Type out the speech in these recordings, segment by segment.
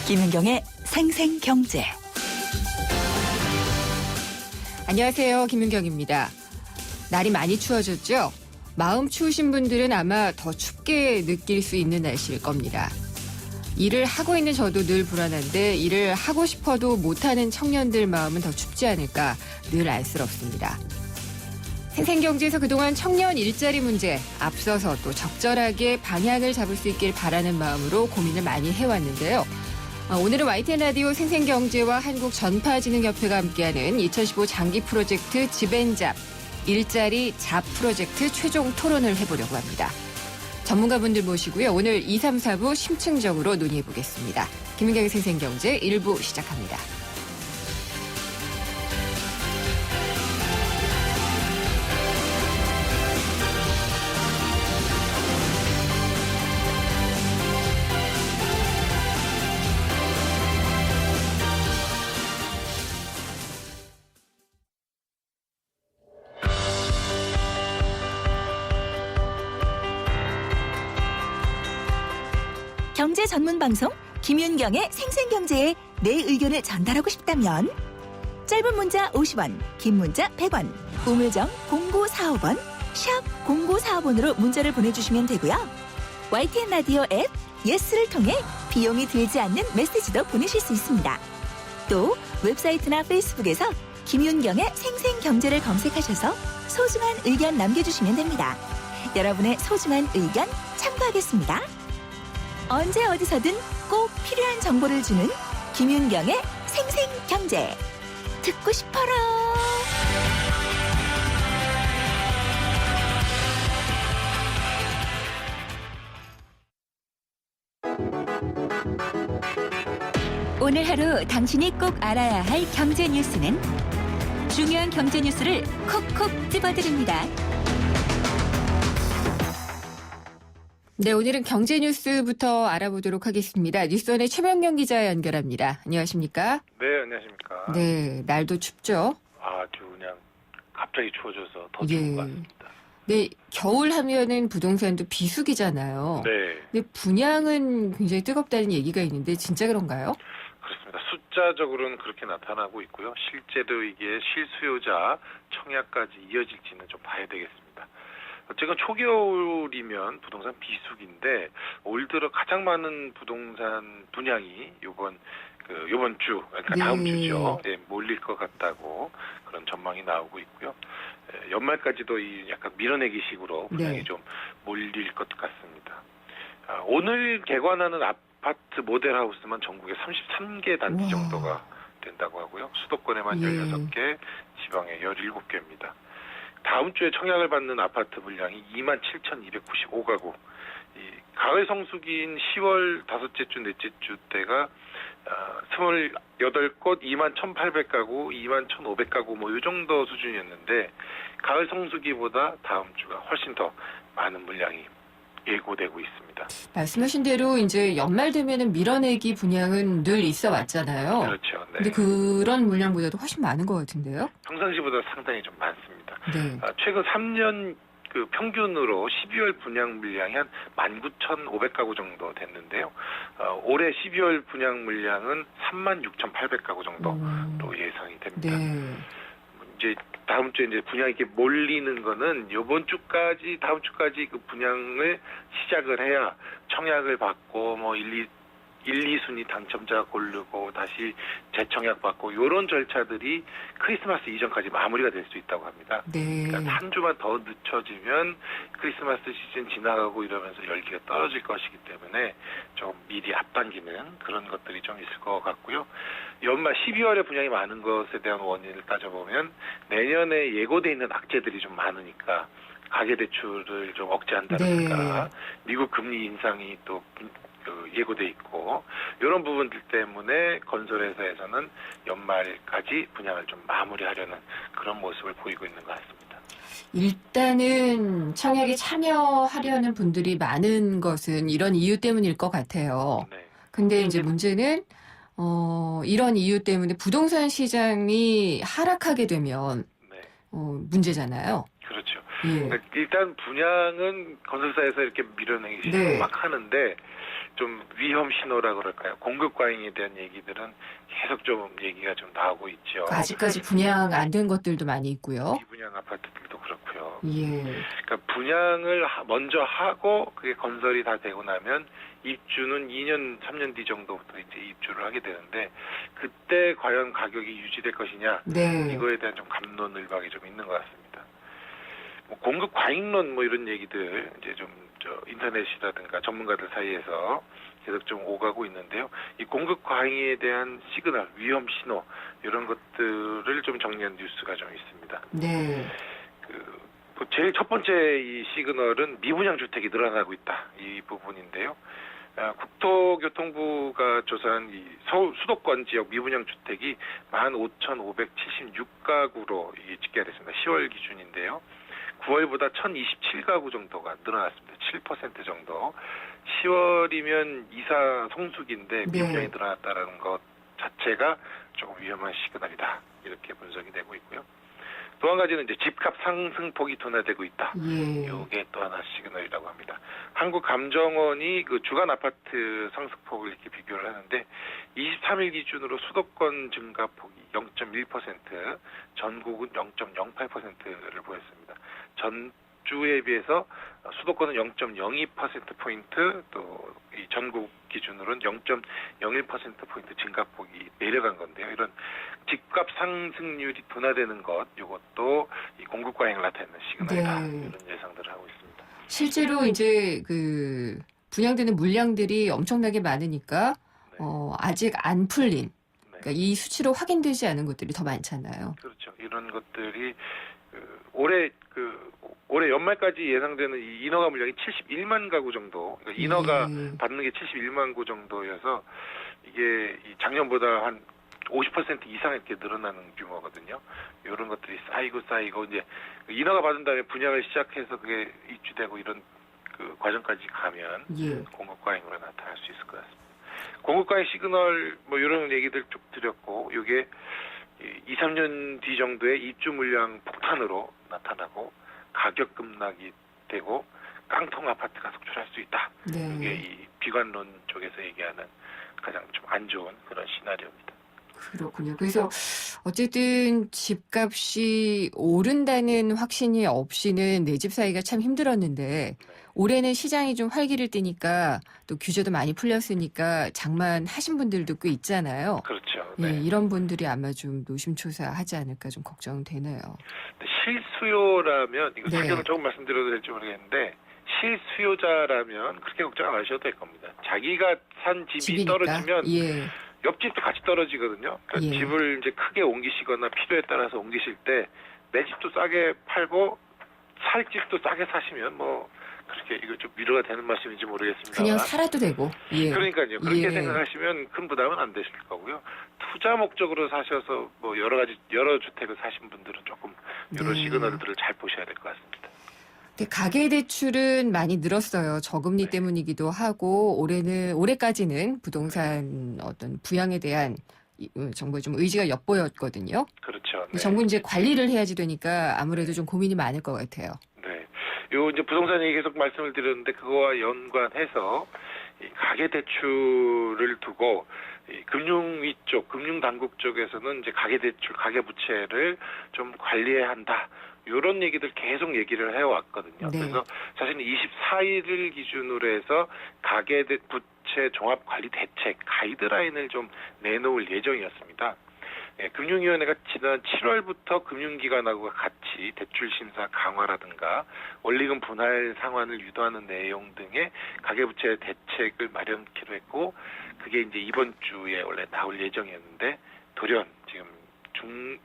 김윤경의 생생경제. 안녕하세요. 김윤경입니다. 날이 많이 추워졌죠? 마음 추우신 분들은 아마 더 춥게 느낄 수 있는 날씨일 겁니다. 일을 하고 있는 저도 늘 불안한데 일을 하고 싶어도 못하는 청년들 마음은 더 춥지 않을까 늘 안쓰럽습니다. 생생경제에서 그동안 청년 일자리 문제 앞서서 또 적절하게 방향을 잡을 수 있길 바라는 마음으로 고민을 많이 해왔는데요. 오늘은 YTN 라디오 생생경제와 한국전파진흥협회가 함께하는 2015 장기 프로젝트 집앤잡 일자리 잡 프로젝트 최종 토론을 해보려고 합니다. 전문가분들 모시고요. 오늘 2, 3, 4부 심층적으로 논의해보겠습니다. 김윤경의 생생경제 1부 시작합니다. 경제 전문 방송 김윤경의 생생경제에 내 의견을 전달하고 싶다면 짧은 문자 50원, 긴 문자 100원, 우물정 0945번, 샵 0945번으로 문자를 보내주시면 되고요. YTN 라디오 앱 예스를 통해 비용이 들지 않는 메시지도 보내실 수 있습니다. 또 웹사이트나 페이스북에서 김윤경의 생생경제를 검색하셔서 소중한 의견 남겨주시면 됩니다. 여러분의 소중한 의견 참고하겠습니다. 언제 어디서든 꼭 필요한 정보를 주는 김윤경의 생생경제. 듣고 싶어라. 오늘 하루 당신이 꼭 알아야 할 경제 뉴스는 중요한 경제 뉴스를 콕콕 집어드립니다. 네, 오늘은 경제 뉴스부터 알아보도록 하겠습니다. 뉴스원의 최명경 기자 연결합니다. 안녕하십니까? 네, 안녕하십니까. 네, 날도 춥죠? 아주 그냥 갑자기 추워져서 더 추운 것 같습니다. 네, 겨울 하면은 부동산도 비수기잖아요. 네, 근데 분양은 굉장히 뜨겁다는 얘기가 있는데 진짜 그런가요? 그렇습니다. 숫자적으로는 그렇게 나타나고 있고요. 실제로 이게 실수요자 청약까지 이어질지는 좀 봐야 되겠습니다. 어쨌건 초겨울이면 부동산 비수기인데 올 들어 가장 많은 부동산 분양이 요번 주, 그러니까 다음 주죠. 예, 몰릴 것 같다고 그런 전망이 나오고 있고요. 연말까지도 이 약간 밀어내기식으로 분양이 좀 몰릴 것 같습니다. 오늘 개관하는 아파트 모델하우스만 전국에 33개 단지 정도가 된다고 하고요. 수도권에만 16개, 지방에 17개입니다. 다음 주에 청약을 받는 아파트 물량이 27,295가구. 가을 성수기인 10월 다섯째 주, 넷째 주 때가 28곳 21,800가구, 21,500가구 뭐 이 정도 수준이었는데 가을 성수기보다 다음 주가 훨씬 더 많은 물량이 예고되고 있습니다. 말씀하신 대로 이제 연말 되면은 밀어내기 분양은 늘 있어 왔잖아요. 그렇죠. 네. 근데 그런 물량보다도 훨씬 많은 것 같은데요? 평상시보다 상당히 좀 많습니다. 네. 최근 3년 평균으로 12월 분양 물량이 한 19,500가구 정도 됐는데요. 올해 12월 분양 물량은 36,800가구 정도로 예상이 됩니다. 네. 이제 다음 주에 이제 분양이 이렇게 몰리는 거는 이번 주까지, 다음 주까지 그 분양을 시작을 해야 청약을 받고 뭐 1, 2순위 당첨자 고르고 다시 재청약 받고 이런 절차들이 크리스마스 이전까지 마무리가 될 수 있다고 합니다. 네. 그러니까 한 주만 더 늦춰지면 크리스마스 시즌 지나가고 이러면서 열기가 떨어질 것이기 때문에 좀 미리 앞당기는 그런 것들이 좀 있을 것 같고요. 연말 12월에 분양이 많은 것에 대한 원인을 따져보면 내년에 예고돼 있는 악재들이 좀 많으니까 가계대출을 좀 억제한다든가 미국 금리 인상이 또 예고돼 있고 이런 부분들 때문에 건설회사에서는 연말까지 분양을 좀 마무리하려는 그런 모습을 보이고 있는 것 같습니다. 일단은 청약에 참여하려는 분들이 많은 것은 이런 이유 때문일 것 같아요. 네. 근데 이제 문제는 이런 이유 때문에 부동산 시장이 하락하게 되면 문제잖아요. 그렇죠. 예. 일단 분양은 건설사에서 이렇게 밀어내기 시작을 막 하는데 좀 위험 신호라 그럴까요? 공급 과잉에 대한 얘기들은 계속 좀 얘기가 좀 나오고 있죠. 아직까지 분양 안 된 것들도 많이 있고요. 미분양 아파트들도 그렇고요. 예. 그러니까 분양을 먼저 하고 그게 건설이 다 되고 나면 입주는 2년, 3년 뒤 정도부터 이제 입주를 하게 되는데 그때 과연 가격이 유지될 것이냐 네. 이거에 대한 좀 갑론을박이 좀 있는 것 같습니다. 뭐 공급 과잉론 뭐 이런 얘기들 이제 좀 인터넷이라든가 전문가들 사이에서 계속 좀 오가고 있는데요. 이 공급 과잉에 대한 시그널, 위험 신호 이런 것들을 좀 정리한 뉴스가 좀 있습니다. 네. 제일 첫 번째 이 시그널은 미분양 주택이 늘어나고 있다 이 부분인데요. 국토교통부가 조사한 이 서울 수도권 지역 미분양 주택이 15,576가구로 집계가 됐습니다. 10월 기준인데요. 9월보다 1,027가구 정도가 늘어났습니다. 7% 정도. 10월이면 이사 성수기인데 미분양이 늘어났다는 것 자체가 조금 위험한 시그널이다. 이렇게 분석이 되고 있고요. 또 한 가지는 이제 집값 상승폭이 둔화되고 있다. 예. 이게 또 하나 시그널이라고 합니다. 한국감정원이 그 주간 아파트 상승폭을 이렇게 비교를 하는데 23일 기준으로 수도권 증가폭이 0.1%, 전국은 0.08%를 보였습니다. 전주에 비해서 수도권은 0.02%포인트, 또 이 전국 기준으로는 0.01%포인트 증가폭이 내려간 건데요. 이런 집값 상승률이 둔화되는 것, 이것도 이 공급 과잉을 나타내는 시그널이다. 네. 이런 예상들을 하고 있습니다. 실제로 이제 그 분양되는 물량들이 엄청나게 많으니까 네. 아직 안 풀린, 네. 그러니까 이 수치로 확인되지 않은 것들이 더 많잖아요. 그렇죠. 이런 것들이 올해 연말까지 예상되는 이 인허가 물량이 71만 가구 정도, 그러니까 인허가 받는 게 71만 구 정도여서 이게 이 작년보다 한 50% 이상 이렇게 늘어나는 규모거든요. 이런 것들이 쌓이고 이제 인허가 받은 다음에 분양을 시작해서 그게 입주되고 이런 그 과정까지 가면 공급 과잉으로 나타날 수 있을 것 같습니다. 공급 과잉 시그널 뭐 이런 얘기들 쭉 드렸고, 이게 2, 3년 뒤 정도의 입주 물량 폭탄으로 나타나고 가격 급락이 되고 깡통 아파트가 속출할 수 있다. 네. 이게 이 비관론 쪽에서 얘기하는 가장 좀 안 좋은 그런 시나리오입니다. 그렇군요. 그래서 어쨌든 집값이 오른다는 확신이 없이는 내 집 사기가 참 힘들었는데 올해는 시장이 좀 활기를 띠니까 또 규제도 많이 풀렸으니까 장만하신 분들도 꽤 있잖아요. 그렇죠. 예, 네. 이런 분들이 아마 좀 노심초사하지 않을까 좀 걱정되네요. 실수요라면 이거 네. 사전을 조금 말씀드려도 될지 모르겠는데 실수요자라면 그렇게 걱정 안 하셔도 될 겁니다. 자기가 산 집이 집이니까. 떨어지면 예. 옆집도 같이 떨어지거든요. 그러니까 예. 집을 이제 크게 옮기시거나 필요에 따라서 옮기실 때 내 집도 싸게 팔고 살 집도 싸게 사시면 뭐 그렇게 이거 좀 위로가 되는 말씀인지 모르겠습니다. 그냥 살아도 되고. 예. 그러니까요. 그렇게 예. 생각하시면 큰 부담은 안 되실 거고요. 투자 목적으로 사셔서 뭐 여러 주택을 사신 분들은 조금 이런 네. 시그널들을 잘 보셔야 될 것 같습니다. 근데 가계 대출은 많이 늘었어요. 저금리 네. 때문이기도 하고 올해까지는 부동산 어떤 부양에 대한 정부의 좀 의지가 엿보였거든요. 그렇죠. 네. 정부는 이제 관리를 해야지 되니까 아무래도 좀 고민이 많을 것 같아요. 네. 요 이제 부동산 얘기 계속 말씀을 드렸는데 그거와 연관해서 이 가계 대출을 두고 이 금융위 쪽, 금융당국 쪽에서는 이제 가계 대출, 가계 부채를 좀 관리해야 한다. 이런 얘기들 계속 얘기를 해왔거든요. 네. 그래서 사실은 24일을 기준으로 해서 가계 부채 종합관리 대책 가이드라인을 좀 내놓을 예정이었습니다. 예, 금융위원회가 지난 7월부터 금융기관하고 같이 대출 심사 강화라든가 원리금 분할 상환을 유도하는 내용 등의 가계부채 대책을 마련키로 했고 그게 이제 이번 주에 원래 나올 예정이었는데 돌연 지금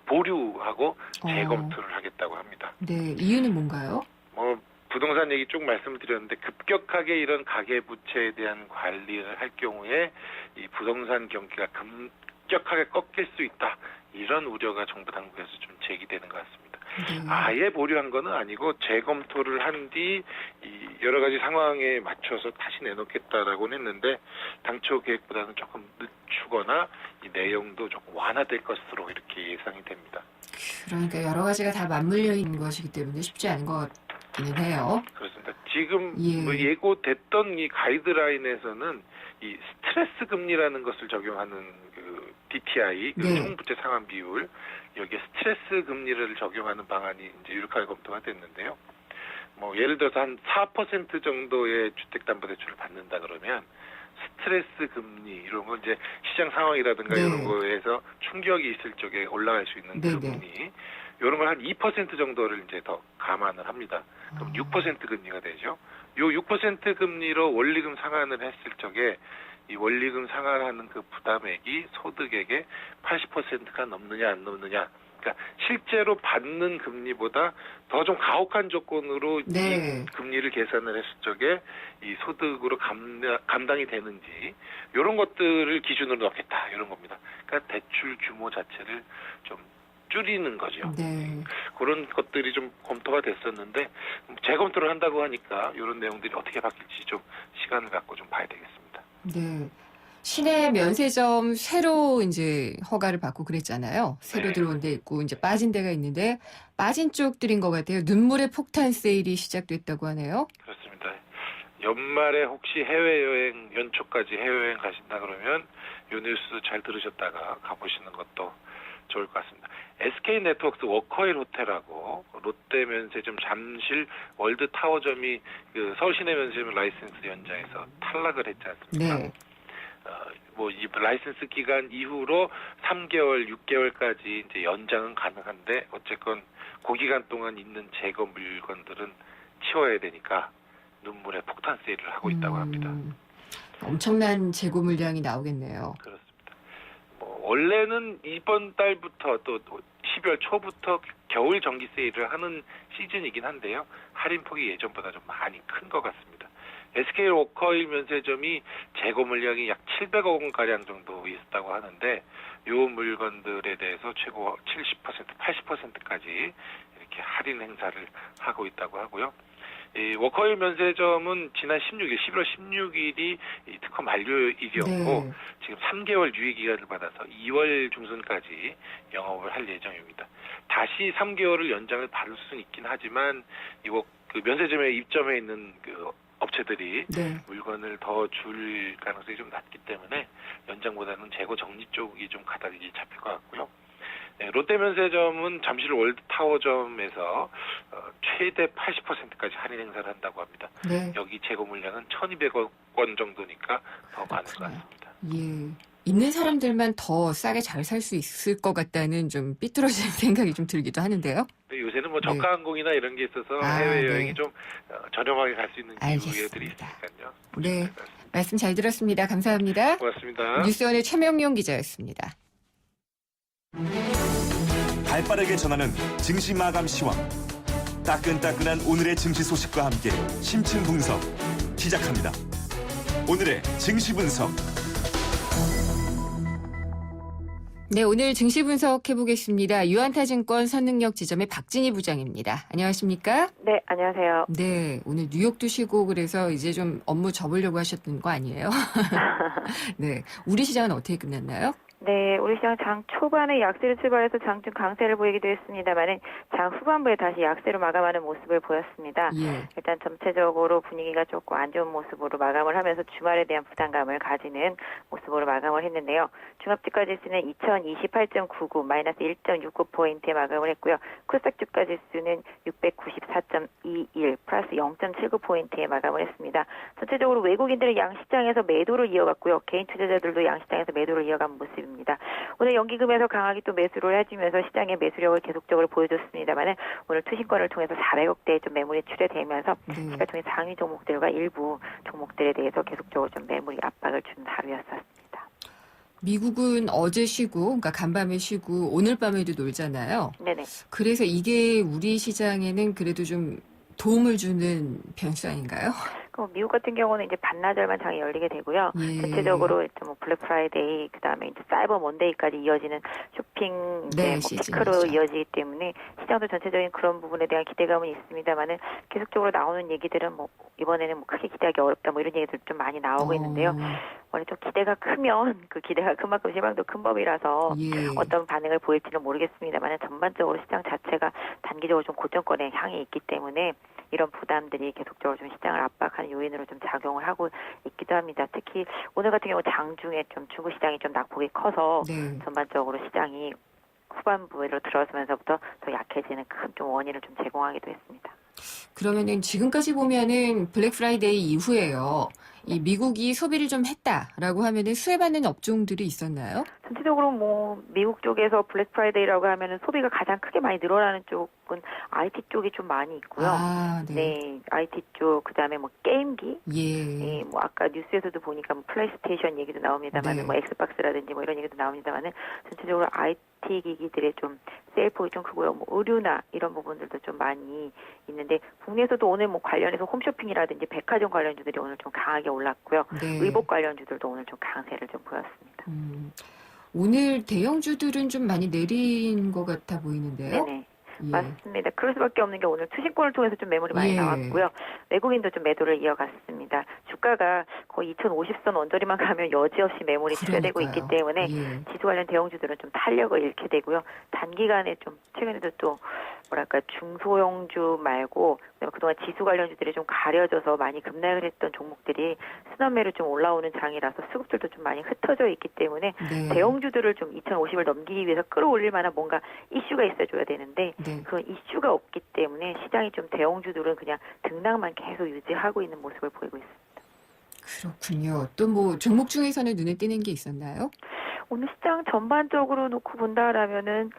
보류하고 재검토를 하겠다고 합니다. 네, 이유는 뭔가요? 뭐 부동산 얘기 쭉 말씀드렸는데 급격하게 이런 가계부채에 대한 관리를 할 경우에 이 부동산 경기가 급격하게 꺾일 수 있다. 이런 우려가 정부 당국에서 좀 제기되는 것 같습니다. 네. 아예 보류한 건 아니고 재검토를 한 뒤 이 여러 가지 상황에 맞춰서 다시 내놓겠다라고는 했는데 당초 계획보다는 조금 늦추거나 이 내용도 조금 완화될 것으로 이렇게 예상이 됩니다. 그러니까 여러 가지가 다 맞물려 있는 것이기 때문에 쉽지 않은 것 같기는 해요. 그렇습니다. 지금 예. 뭐 예고됐던 이 가이드라인에서는 이 스트레스 금리라는 것을 적용하는 그 DTI, 그 네. 총부채 상환 비율, 여기에 스트레스 금리를 적용하는 방안이 이제 유력하게 검토가 됐는데요. 뭐 예를 들어서 한 4% 정도의 주택담보대출을 받는다 그러면 스트레스 금리 이런 거 이제 시장 상황이라든가 네. 이런 거에서 충격이 있을 적에 올라갈 수 있는 네, 금리 이런 걸 한 2% 정도를 이제 더 감안을 합니다. 그럼 아. 6% 금리가 되죠. 요 6% 금리로 원리금 상환을 했을 적에 이 원리금 상환하는 그 부담액이 소득액의 80%가 넘느냐 안 넘느냐. 그러니까 실제로 받는 금리보다 더 좀 가혹한 조건으로 네. 이 금리를 계산을 했을 적에 이 소득으로 감당이 되는지 이런 것들을 기준으로 넣겠다 이런 겁니다. 그러니까 대출 규모 자체를 좀 줄이는 거죠. 네. 그런 것들이 좀 검토가 됐었는데 재검토를 한다고 하니까 이런 내용들이 어떻게 바뀔지 좀 시간을 갖고 좀 봐야 되겠습니다. 네. 시내 면세점 새로 이제 허가를 받고 그랬잖아요. 새로 네. 들어온 데 있고 이제 빠진 데가 있는데 빠진 쪽들인 것 같아요. 눈물의 폭탄 세일이 시작됐다고 하네요. 그렇습니다. 연말에 혹시 해외여행 연초까지 해외여행 가신다 그러면 이 뉴스 잘 들으셨다가 가보시는 것도 좋을 것 같습니다. SK네트워크스 워커힐 호텔하고 롯데면세점 잠실 월드타워점이 그 서울시내 면세점 라이센스 연장에서 탈락을 했지 않습니까? 네. 뭐 이 라이센스 기간 이후로 3개월, 6개월까지 이제 연장은 가능한데 어쨌건 그 기간 동안 있는 재고 물건들은 치워야 되니까 눈물의 폭탄 세일을 하고 있다고 합니다. 엄청난 재고 물량이 나오겠네요. 그렇습니다. 뭐 원래는 이번 달부터 또 12월 초부터 겨울 정기 세일을 하는 시즌이긴 한데요. 할인폭이 예전보다 좀 많이 큰 것 같습니다. SK 워커힐 면세점이 재고 물량이 약 700억 원가량 정도 있었다고 하는데 이 물건들에 대해서 최고 70%, 80%까지 이렇게 할인 행사를 하고 있다고 하고요. 이 워커힐 면세점은 지난 11월 16일이 이 특허 만료일이었고 네. 지금 3개월 유예 기간을 받아서 2월 중순까지 영업을 할 예정입니다. 다시 3개월을 연장을 받을 수는 있긴 하지만 그 면세점에 입점해 있는 그 업체들이 네. 물건을 더 줄 가능성이 좀 낮기 때문에 연장보다는 재고 정리 쪽이 좀 가닥이 잡힐 것 같고요. 네, 롯데면세점은 잠실 월드타워점에서 최대 80%까지 할인 행사를 한다고 합니다. 네. 여기 재고 물량은 1,200억 원 정도니까 더 많을 것 그렇구나. 같습니다. 예. 있는 사람들만 더 싸게 잘 살 수 있을 것 같다는 좀 삐뚤어진 생각이 좀 들기도 하는데요. 근데 요새는 뭐 네. 저가 항공이나 이런 게 있어서 아, 해외여행이 네. 좀 저렴하게 갈 수 있는 기회들이 알겠습니다. 있으니까요. 네. 말씀 잘 들었습니다. 감사합니다. 고맙습니다. 뉴스원의 최명용 기자였습니다. 발빠르게 전하는 증시 마감 시황. 따끈따끈한 오늘의 증시 소식과 함께 심층 분석 시작합니다. 오늘의 증시 분석. 네, 오늘 증시 분석해 보겠습니다. 유한타증권 선능력 지점의 박진희 부장입니다. 안녕하십니까? 네, 안녕하세요. 네, 오늘 뉴욕도 쉬고 그래서 이제 좀 업무 접으려고 하셨던 거 아니에요? 네, 우리 시장은 어떻게 끝났나요? 네, 우리 시장 장 초반에 약세로 출발해서 장중 강세를 보이기도 했습니다만은 장 후반부에 다시 약세로 마감하는 모습을 보였습니다. 예. 일단 전체적으로 분위기가 조금 안 좋은 모습으로 마감을 하면서 주말에 대한 부담감을 가지는 모습으로 마감을 했는데요. 종합주가 지수는 2028.99 마이너스 1.69포인트에 마감을 했고요. 코스닥주가 지수는 694.21 플러스 0.79포인트에 마감을 했습니다. 전체적으로 외국인들은 양시장에서 매도를 이어갔고요. 개인 투자자들도 양시장에서 매도를 이어간 모습입니다. 오늘 연기금에서 강하게 또 매수를 해주면서 시장의 매수력을 계속적으로 보여줬습니다만은 오늘 투신권을 통해서 400억대의 좀 매물이 출회되면서 네. 시가총액 상위 종목들과 일부 종목들에 대해서 계속적으로 좀 매물이 압박을 주는 하루였었습니다. 미국은 어제 쉬고, 그러니까 간밤에 쉬고 오늘 밤에도 놀잖아요. 네네. 그래서 이게 우리 시장에는 그래도 좀 도움을 주는 변수 아닌가요? 미국 같은 경우는 이제 반나절만 장이 열리게 되고요. 예. 전체적으로 일단 뭐 블랙 프라이데이, 그다음에 이제 사이버 먼데이까지 이어지는 쇼핑 네, 뭐 피크로 시즌이죠. 이어지기 때문에 시장도 전체적인 그런 부분에 대한 기대감은 있습니다만은 계속적으로 나오는 얘기들은 뭐 이번에는 뭐 크게 기대하기 어렵다 뭐 이런 얘기들 좀 많이 나오고 있는데요. 원래 좀 기대가 크면 그 기대가 큰 만큼 실망도 큰 법이라서 예. 어떤 반응을 보일지는 모르겠습니다만 전반적으로 시장 자체가 단기적으로 좀 고점권에 향해 있기 때문에 이런 부담들이 계속적으로 좀 시장을 압박하는 요인으로 좀 작용을 하고 있기도 합니다. 특히 오늘 같은 경우 장중에 좀 중국 시장이 좀 낙폭이 커서 네. 전반적으로 시장이 후반부로 들어서면서부터 더 약해지는 큰 좀 원인을 좀 제공하기도 했습니다. 그러면은 지금까지 보면은 블랙 프라이데이 이후에요. 이 미국이 소비를 좀 했다라고 하면은 수혜받는 업종들이 있었나요? 전체적으로 뭐 미국 쪽에서 블랙 프라이데이라고 하면은 소비가 가장 크게 많이 늘어나는 쪽은 IT 쪽이 좀 많이 있고요. 아, 네. 네, IT 쪽 그다음에 뭐 게임기, 예. 예, 뭐 아까 뉴스에서도 보니까 뭐 플레이스테이션 얘기도 나옵니다만, 네. 뭐 엑스박스라든지 뭐 이런 얘기도 나옵니다만은 전체적으로 IT 기기들의 좀 세일폭이 좀 크고요. 뭐 의류나 이런 부분들도 좀 많이 있는데 국내에서도 오늘 뭐 관련해서 홈쇼핑이라든지 백화점 관련주들이 오늘 좀 강하게 올랐고요. 네. 의복 관련주들도 오늘 좀 강세를 좀 보였습니다. 오늘 대형주들은 좀 많이 내린 것 같아 보이는데요. 네네. 예. 맞습니다. 그럴 수밖에 없는 게 오늘 투신권을 통해서 좀 매물이 많이 예. 나왔고요. 외국인도 좀 매도를 이어갔습니다. 주가가 거의 2050선 언저리만 가면 여지없이 매물이 추가되고 있기 그러니까요. 때문에 예. 지수 관련 대형주들은 좀 탄력을 잃게 되고요. 단기간에 좀 최근에도 또 뭐랄까 중소형주 말고 그동안 지수 관련주들이 좀 가려져서 많이 급락을 했던 종목들이 순환매로 좀 올라오는 장이라서 수급들도 좀 많이 흩어져 있기 때문에 네. 대형주들을 좀 2050을 넘기기 위해서 끌어올릴 만한 뭔가 이슈가 있어줘야 되는데 네. 그런 이슈가 없기 때문에 시장이 좀 대형주들은 그냥 등락만 계속 유지하고 있는 모습을 보이고 있습니다. 그렇군요. 또 뭐 종목 중에서는 눈에 띄는 게 있었나요? 오늘 시장 전반적으로 놓고 본다라면은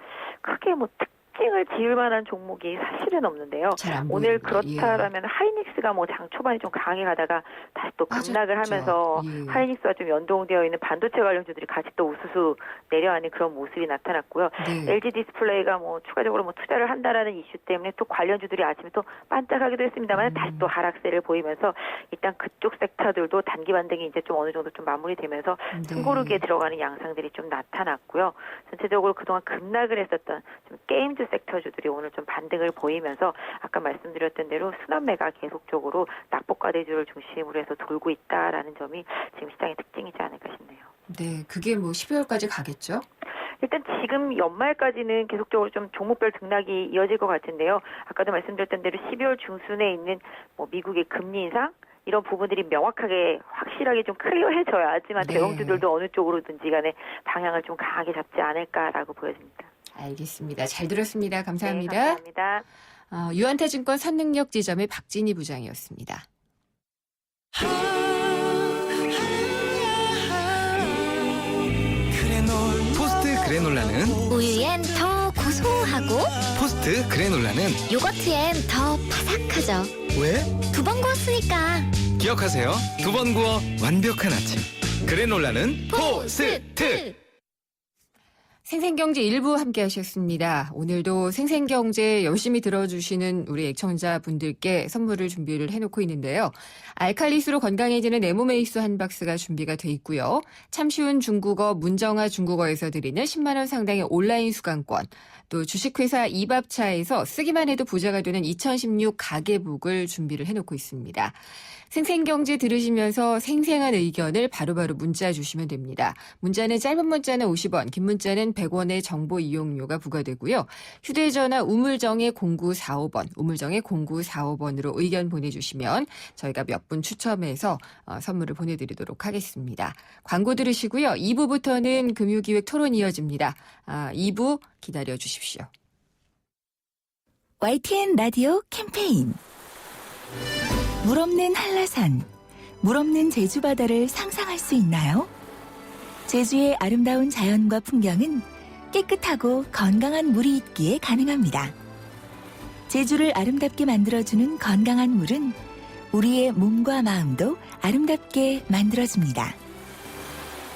크게 뭐 특징을 지을 만한 종목이 사실은 없는데요. 잘 안 오늘 보이는데, 그렇다라면 하이닉스가 뭐 장 초반에 좀 강해 가다가 다시 또 급락을 빠졌죠. 하면서 예. 하이닉스와 좀 연동되어 있는 반도체 관련주들이 같이 또 우수수 내려앉는 그런 모습이 나타났고요. 네. LG 디스플레이가 뭐 추가적으로 뭐 투자를 한다라는 이슈 때문에 또 관련주들이 아침에 또 반짝하기도 했습니다만 다시 또 하락세를 보이면서 일단 그쪽 섹터들도 단기 반등이 이제 좀 어느 정도 좀 마무리되면서 숨고르기에 들어가는 양상들이 좀 나타났고요. 전체적으로 그동안 급락을 했었던 좀 게임즈 섹터주들이 오늘 좀 반등을 보이면서 아까 말씀드렸던 대로 순환매가 계속적으로 낙폭과대주를 중심으로 해서 돌고 있다라는 점이 지금 시장의 특징이지 않을까 싶네요. 네, 그게 뭐 12월까지 가겠죠? 일단 지금 연말까지는 계속적으로 좀 종목별 등락이 이어질 것 같은데요. 아까도 말씀드렸던 대로 12월 중순에 있는 뭐 미국의 금리 인상 이런 부분들이 명확하게 확실하게 좀 클리어해져야지만 네. 대형주들도 어느 쪽으로든지 간에 방향을 좀 강하게 잡지 않을까라고 보여집니다. 알겠습니다. 잘 들었습니다. 감사합니다. 네, 감사합니다. 유한타증권 선능력 지점의 박진희 부장이었습니다. 포스트 그래놀라는 우유엔 더 고소하고 포스트 그래놀라는 요거트엔 더 바삭하죠. 왜? 두 번 구웠으니까. 기억하세요. 두 번 구워 완벽한 아침. 그래놀라는 포스트. 생생경제 1부 함께 하셨습니다. 오늘도 생생경제 열심히 들어주시는 우리 애청자분들께 선물을 준비를 해놓고 있는데요. 알칼리수로 건강해지는 네모메이스 한 박스가 준비가 돼 있고요. 참 쉬운 중국어 문정아 중국어에서 드리는 10만 원 상당의 온라인 수강권, 또 주식회사 이밥차에서 쓰기만 해도 부자가 되는 2016 가계북을 준비를 해놓고 있습니다. 생생경제 들으시면서 생생한 의견을 바로바로 문자 주시면 됩니다. 문자는 짧은 문자는 50원, 긴 문자는 100원의 정보 이용료가 부과되고요. 휴대전화 우물정의 0945번, 우물정의 0945번으로 의견 보내주시면 저희가 몇 분 추첨해서 선물을 보내드리도록 하겠습니다. 광고 들으시고요. 2부부터는 금융기획 토론 이어집니다. 2부 기다려 주십시오. YTN 라디오 캠페인 물 없는 한라산, 물 없는 제주 바다를 상상할 수 있나요? 제주의 아름다운 자연과 풍경은 깨끗하고 건강한 물이 있기에 가능합니다. 제주를 아름답게 만들어주는 건강한 물은 우리의 몸과 마음도 아름답게 만들어줍니다.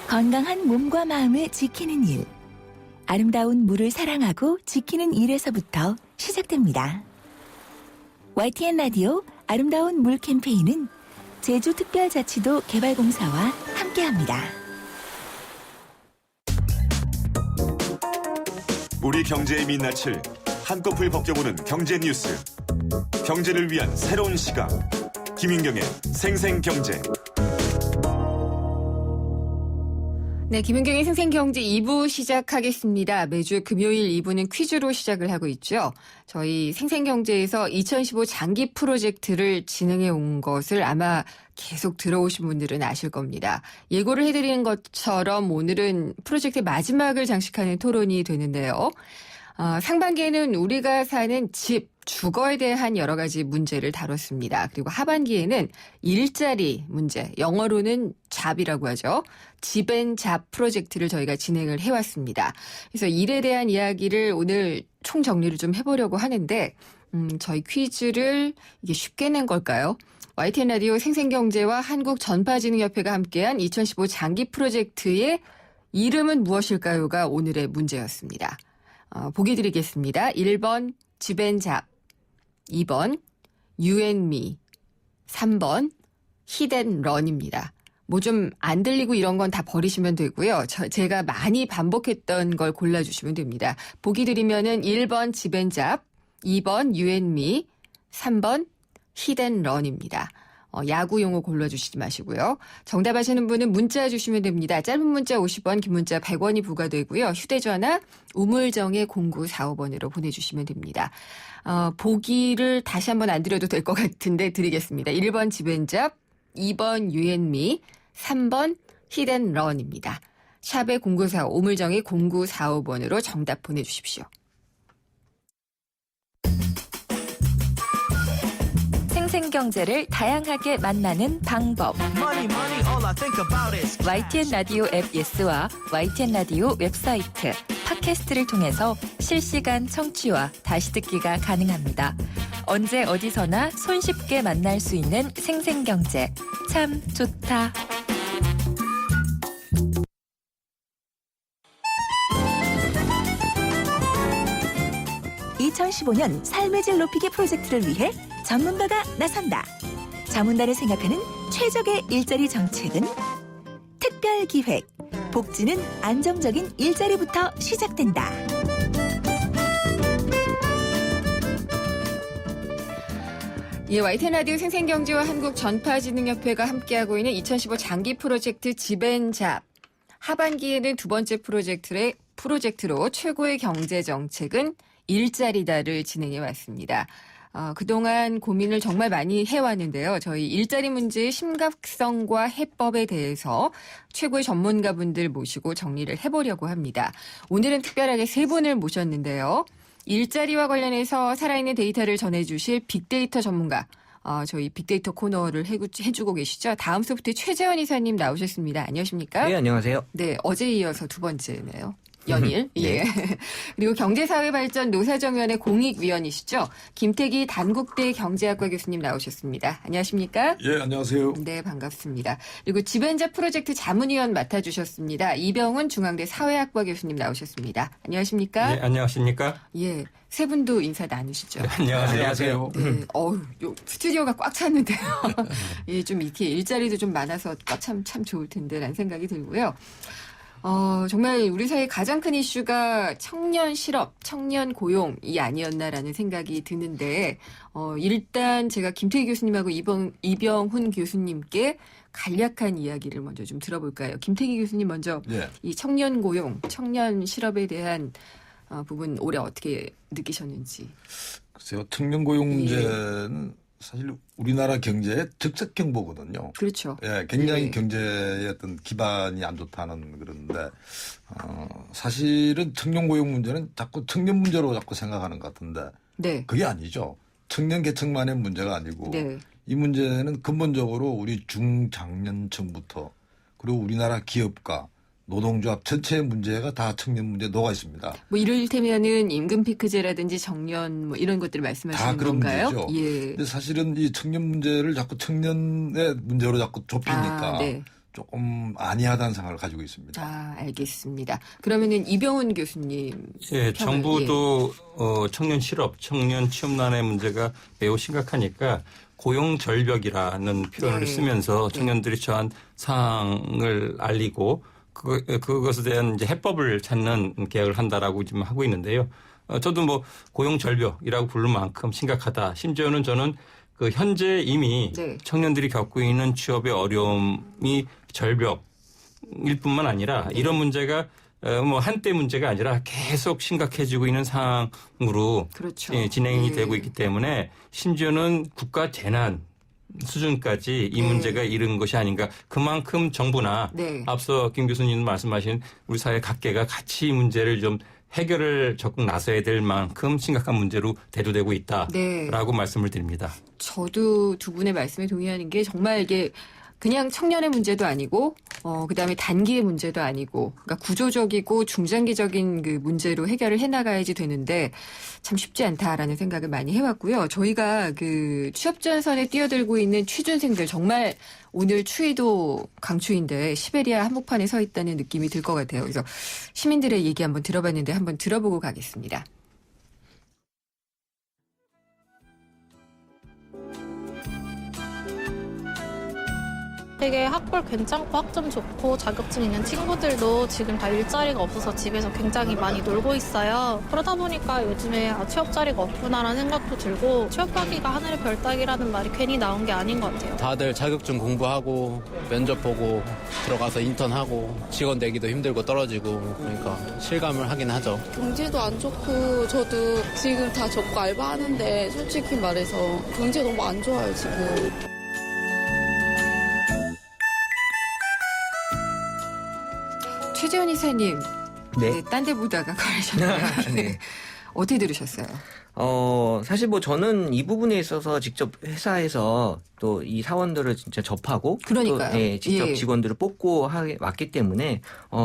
건강한 몸과 마음을 지키는 일, 아름다운 물을 사랑하고 지키는 일에서부터 시작됩니다. YTN 라디오 아름다운 물 캠페인은 제주특별자치도 개발공사와 함께합니다. 우리 경제의 민낯을 한꺼풀 벗겨보는 경제 뉴스. 경제를 위한 새로운 시각. 김윤경의 생생경제. 네, 김은경의 생생경제 2부 시작하겠습니다. 매주 금요일 2부는 퀴즈로 시작을 하고 있죠. 저희 생생경제에서 2015 장기 프로젝트를 진행해 온 것을 아마 계속 들어오신 분들은 아실 겁니다. 예고를 해드리는 것처럼 오늘은 프로젝트의 마지막을 장식하는 토론이 되는데요. 상반기에는 우리가 사는 집, 주거에 대한 여러 가지 문제를 다뤘습니다. 그리고 하반기에는 일자리 문제, 영어로는 잡이라고 하죠. 집앤잡 프로젝트를 저희가 진행을 해왔습니다. 그래서 일에 대한 이야기를 오늘 총정리를 좀 해보려고 하는데 저희 퀴즈를 이게 쉽게 낸 걸까요? YTN 라디오 생생경제와 한국전파진흥협회가 함께한 2015 장기 프로젝트의 이름은 무엇일까요가 오늘의 문제였습니다. 보기 드리겠습니다. 1번 집앤잡, 2번 You and Me, 3번 히든런입니다. 뭐 좀 안 들리고 이런 건 다 버리시면 되고요. 제가 많이 반복했던 걸 골라주시면 됩니다. 보기 드리면은 1번 집앤잡, 2번 You and Me, 3번 히든런입니다. 야구 용어 골라주시지 마시고요. 정답 아시는 분은 문자 주시면 됩니다. 짧은 문자 50원, 긴 문자 100원이 부과되고요. 휴대전화 우물정의 0945번으로 보내주시면 됩니다. 보기를 다시 한번 안 드려도 될 것 같은데 드리겠습니다. 1번 집앤잡, 2번 You and Me, 3번 히든런입니다. 샵의 0945, 우물정의 0945번으로 정답 보내주십시오. 생생경제를 다양하게 만나는 방법. YTN 라디오 앱 예스와 YTN 라디오 웹사이트, 팟캐스트를 통해서 실시간 청취와 다시 듣기가 가능합니다. 언제 어디서나 손쉽게 만날 수 있는 생생경제. 참 좋다. (2015년) 삶의 질 높이기 프로젝트를 위해 전문가가 나선다. 자문단을 생각하는 최적의 일자리 정책은 특별기획. 복지는 안정적인 일자리부터 시작된다. 예, YTN 라디오 생생경제와 한국전파진흥협회가 함께하고 있는 2015 장기 프로젝트 집앤잡. 하반기에는 두 번째 프로젝트로 최고의 경제정책은 일자리다를 진행해 왔습니다. 그동안 고민을 정말 많이 해왔는데요. 저희 일자리 문제의 심각성과 해법에 대해서 최고의 전문가분들 모시고 정리를 해보려고 합니다. 오늘은 특별하게 세 분을 모셨는데요. 일자리와 관련해서 살아있는 데이터를 전해주실 빅데이터 전문가, 저희 빅데이터 코너를 해주고 계시죠. 다음 소프트 최재원 이사님 나오셨습니다. 안녕하십니까? 네, 안녕하세요. 네, 어제 이어서 두 번째네요. 연일. 네. 예. 그리고 경제사회발전 노사정위원회 공익위원이시죠. 김태기 단국대 경제학과 교수님 나오셨습니다. 안녕하십니까? 예, 안녕하세요. 네, 반갑습니다. 그리고 집앤잡 프로젝트 자문위원 맡아주셨습니다. 이병훈 중앙대 사회학과 교수님 나오셨습니다. 안녕하십니까? 네, 안녕하십니까? 예, 세 분도 인사 나누시죠. 네, 안녕하세요. 네, 스튜디오가 꽉 찼는데요. 예, 좀 이렇게 일자리도 좀 많아서 참 좋을 텐데라는 생각이 들고요. 정말 우리 사회 가장 큰 이슈가 청년 실업, 청년 고용이 아니었나라는 생각이 드는데, 일단 제가 김태기 교수님하고 이병훈 교수님께 간략한 이야기를 먼저 좀 들어볼까요? 김태기 교수님 먼저 예. 이 청년 고용, 청년 실업에 대한 부분 올해 어떻게 느끼셨는지. 글쎄요, 청년 고용 문제는 사실 우리나라 경제의 적색 경보거든요. 그렇죠. 예, 굉장히 예. 경제의 어떤 기반이 안 좋다는 그런데, 사실은 청년 고용 문제는 자꾸 청년 문제로 자꾸 생각하는 것 같은데, 네. 그게 아니죠. 청년 계층만의 문제가 아니고, 네. 이 문제는 근본적으로 우리 중장년층부터 그리고 우리나라 기업가, 노동조합 전체의 문제가 다 청년 문제에 녹아 있습니다. 뭐 이를테면은 임금 피크제라든지 정년 뭐 이런 것들을 말씀하시는 다 그런 건가요? 문제죠. 예. 근데 사실은 이 청년 문제를 자꾸 청년의 문제로 자꾸 좁히니까 네. 조금 아니하다는 생각을 가지고 있습니다. 알겠습니다. 그러면은 이병훈 교수님. 예, 평을, 정부도 청년 실업, 청년 취업난의 문제가 매우 심각하니까 고용 절벽이라는 표현을 네. 쓰면서 네. 청년들이 처한 상황을 알리고 그것에 대한 이제 해법을 찾는 계획을 한다라고 지금 하고 있는데요. 저도 뭐 고용 절벽이라고 부를 만큼 심각하다. 심지어는 저는 그 현재 이미 네. 청년들이 겪고 있는 취업의 어려움이 절벽 뿐만 아니라 이런 문제가 뭐 한때 문제가 아니라 계속 심각해지고 있는 상황으로 그렇죠. 예, 진행이 예. 되고 있기 때문에 심지어는 국가 재난 수준까지 이 네. 문제가 이른 것이 아닌가. 그만큼 정부나 네. 앞서 김 교수님 말씀하신 우리 사회 각계가 같이 이 문제를 좀 해결을 적극 나서야 될 만큼 심각한 문제로 대두되고 있다라고 네. 말씀을 드립니다. 저도 두 분의 말씀에 동의하는 게 정말 이게 그냥 청년의 문제도 아니고 그다음에 단기의 문제도 아니고 그러니까 구조적이고 중장기적인 그 문제로 해결을 해나가야지 되는데 참 쉽지 않다라는 생각을 많이 해왔고요. 저희가 그 취업전선에 뛰어들고 있는 취준생들 정말 오늘 추위도 강추인데 시베리아 한복판에 서 있다는 느낌이 들 것 같아요. 그래서 시민들의 얘기 한번 들어봤는데 한번 들어보고 가겠습니다. 되게 학벌 괜찮고 학점 좋고 자격증 있는 친구들도 지금 다 일자리가 없어서 집에서 굉장히 많이 놀고 있어요. 그러다 보니까 요즘에 취업 자리가 없구나라는 생각도 들고 취업하기가 하늘의 별 따기라는 말이 괜히 나온 게 아닌 것 같아요. 다들 자격증 공부하고 면접 보고 들어가서 인턴하고 직원 되기도 힘들고 떨어지고 그러니까 실감을 하긴 하죠. 경제도 안 좋고 저도 지금 다 접고 알바하는데 솔직히 말해서 경제 너무 안 좋아요 지금. 최재원 이사님, 네. 딴 데 보다가 가셨나요? 네. 어떻게 들으셨어요? 사실 뭐 저는 이 부분에 있어서 직접 회사에서 또 이 사원들을 진짜 접하고 그러니까요. 또, 네, 직접 예. 직원들을 뽑고 왔기 때문에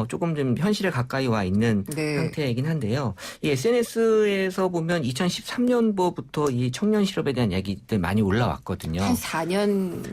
조금 좀 현실에 가까이 와 있는 네. 상태이긴 한데요. 이 SNS에서 보면 2013년도부터 이 청년 실업에 대한 이야기들 많이 올라왔거든요. 한 4년,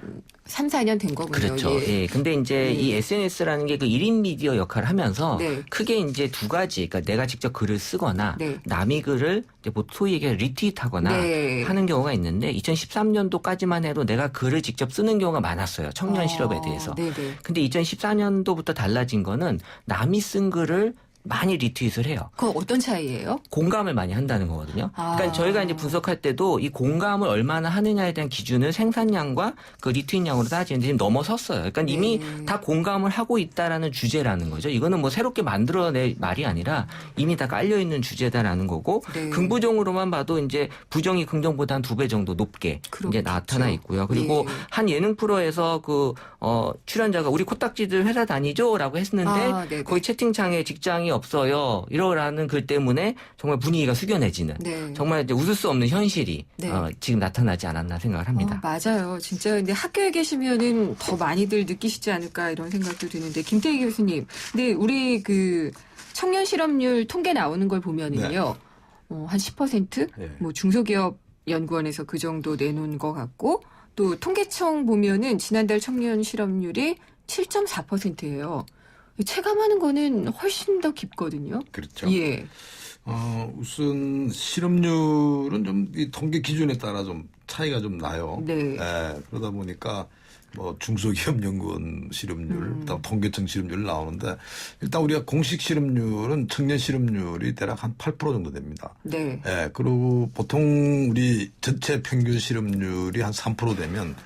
3, 4년 된 거군요. 그렇죠. 예. 예. 근데 이제 이 SNS라는 게 그 1인 미디어 역할을 하면서 네. 크게 이제 두 가지, 그러니까 내가 직접 글을 쓰거나 네. 남이 글을 이제 뭐 소위 얘기해 리트윗하거나 네. 하는 경우가 있는데 2013년도까지만 해도 내가 글을 직접 쓰는 경우가 많았어요. 청년 실업에 대해서. 네네. 근데 2014년도부터 달라진 거는 남이 쓴 글을 많이 리트윗을 해요. 그건 어떤 차이예요? 공감을 많이 한다는 거거든요. 아. 그러니까 저희가 이제 분석할 때도 이 공감을 얼마나 하느냐에 대한 기준을 생산량과 그 리트윗량으로 따지는데 지금 넘어섰어요. 그러니까 이미 네. 다 공감을 하고 있다라는 주제라는 거죠. 이거는 뭐 새롭게 만들어낼 말이 아니라 이미 다 깔려 있는 주제다라는 거고 네. 긍부정으로만 봐도 이제 부정이 긍정보다 한 2배 정도 높게 그렇겠죠. 이제 나타나 있고요. 그리고 예. 한 예능 프로에서 출연자가 우리 코딱지들 회사 다니죠라고 했는데 네네. 거기 채팅창에 직장이 없어요. 이러라는 글 때문에 정말 분위기가 숙연해지는 네. 정말 이제 웃을 수 없는 현실이 네. 지금 나타나지 않았나 생각을 합니다. 맞아요. 진짜 근데 학교에 계시면은 더 많이들 느끼시지 않을까 이런 생각도 드는데 김태희 교수님, 근데 우리 그 청년 실업률 통계 나오는 걸 보면은요, 한 10%? 네. 뭐 중소기업 연구원에서 그 정도 내놓은 것 같고 또 통계청 보면은 지난달 청년 실업률이 7.4%예요. 체감하는 거는 훨씬 더 깊거든요. 그렇죠. 예. 우선 실업률은 좀 이 통계 기준에 따라 좀 차이가 좀 나요. 네. 그러다 보니까 뭐 중소기업 연구원 실업률, 그다음 통계청 실업률 나오는데 일단 우리가 공식 실업률은 청년 실업률이 대략 한 8% 정도 됩니다. 네. 그리고 보통 우리 전체 평균 실업률이 한 3% 되면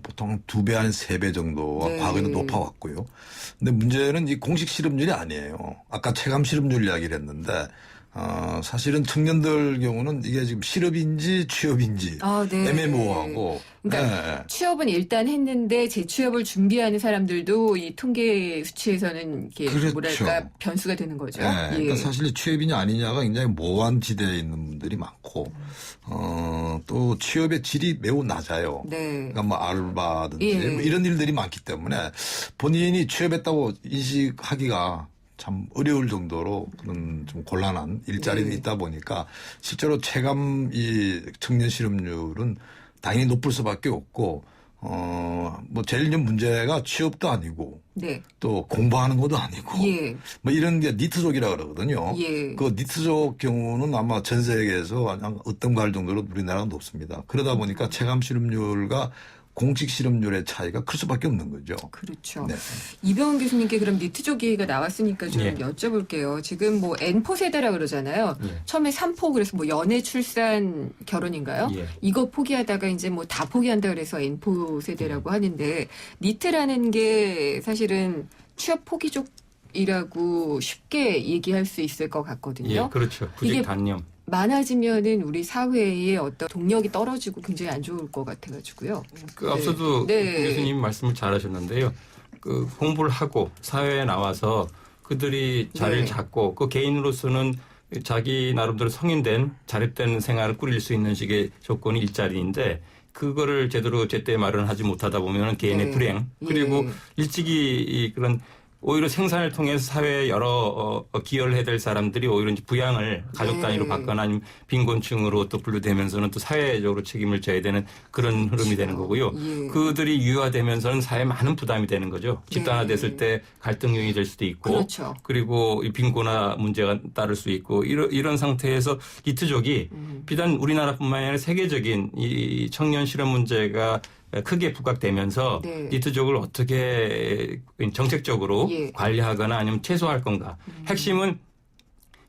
보통 2배, 한 3배 정도가 네. 과거에는 높아왔고요. 근데 문제는 이 공식 실업률이 아니에요. 아까 체감 실업률 이야기를 했는데, 사실은 청년들 경우는 이게 지금 실업인지 취업인지 네. 애매모호하고. 그러니까 취업은 일단 했는데 재취업을 준비하는 사람들도 이 통계 수치에서는 이렇게 그렇죠. 뭐랄까 변수가 되는 거죠. 그러니까 사실 취업이냐 아니냐가 굉장히 모호한 지대에 있는 분들이 많고, 또 취업의 질이 매우 낮아요. 네. 그러니까 뭐 알바든지 예. 뭐 이런 일들이 많기 때문에 본인이 취업했다고 인식하기가 참 어려울 정도로 그런 좀 곤란한 일자리도 네. 있다 보니까 실제로 체감 이 청년 실업률은 당연히 높을 수밖에 없고, 뭐 제일 좀 문제가 취업도 아니고 네. 또 공부하는 것도 아니고 예. 뭐 이런 게 니트족이라 그러거든요. 예. 그 니트족 경우는 아마 전 세계에서 어떤가 할 정도로 우리나라가 높습니다. 그러다 보니까 체감 실업률과 공식 실업률의 차이가 클 수밖에 없는 거죠. 그렇죠. 네. 이병헌 교수님께 그럼 니트족 얘기가 나왔으니까 좀 예. 여쭤볼게요. 지금 뭐 N포 세대라 그러잖아요. 예. 처음에 3포 그래서 뭐 연애, 출산, 결혼인가요? 예. 이거 포기하다가 이제 뭐 다 포기한다 그래서 N포 세대라고 하는데 니트라는 게 사실은 취업 포기족이라고 쉽게 얘기할 수 있을 것 같거든요. 예, 그렇죠. 구직 이게 단념. 많아지면은 우리 사회의 어떤 동력이 떨어지고 굉장히 안 좋을 것 같아가지고요. 그 앞서도 네. 교수님 말씀을 잘하셨는데요. 그 공부를 하고 사회에 나와서 그들이 자리를 네. 잡고 그 개인으로서는 자기 나름대로 성인된 자립된 생활을 꾸릴 수 있는 식의 조건이 일자리인데 그거를 제때 마련하지 못하다 보면 개인의 네. 불행 그리고 예. 일찍이 그런 오히려 생산을 통해서 사회에 여러 기여를 해야 될 사람들이 오히려 이제 부양을 가족 네. 단위로 받거나 아니면 빈곤층으로 또 분류되면서는 또 사회적으로 책임을 져야 되는 그런 흐름이 되는 거고요. 예. 그들이 유화되면서는 사회에 많은 부담이 되는 거죠. 집단화됐을 때 갈등 요인이 될 수도 있고 그렇죠. 그리고 이 빈곤화 문제가 따를 수 있고 이런 상태에서 리트족이 비단 우리나라뿐만 아니라 세계적인 이 청년 실업 문제가 크게 부각되면서 네. 니트족을 어떻게 정책적으로 예. 관리하거나 아니면 최소화할 건가. 핵심은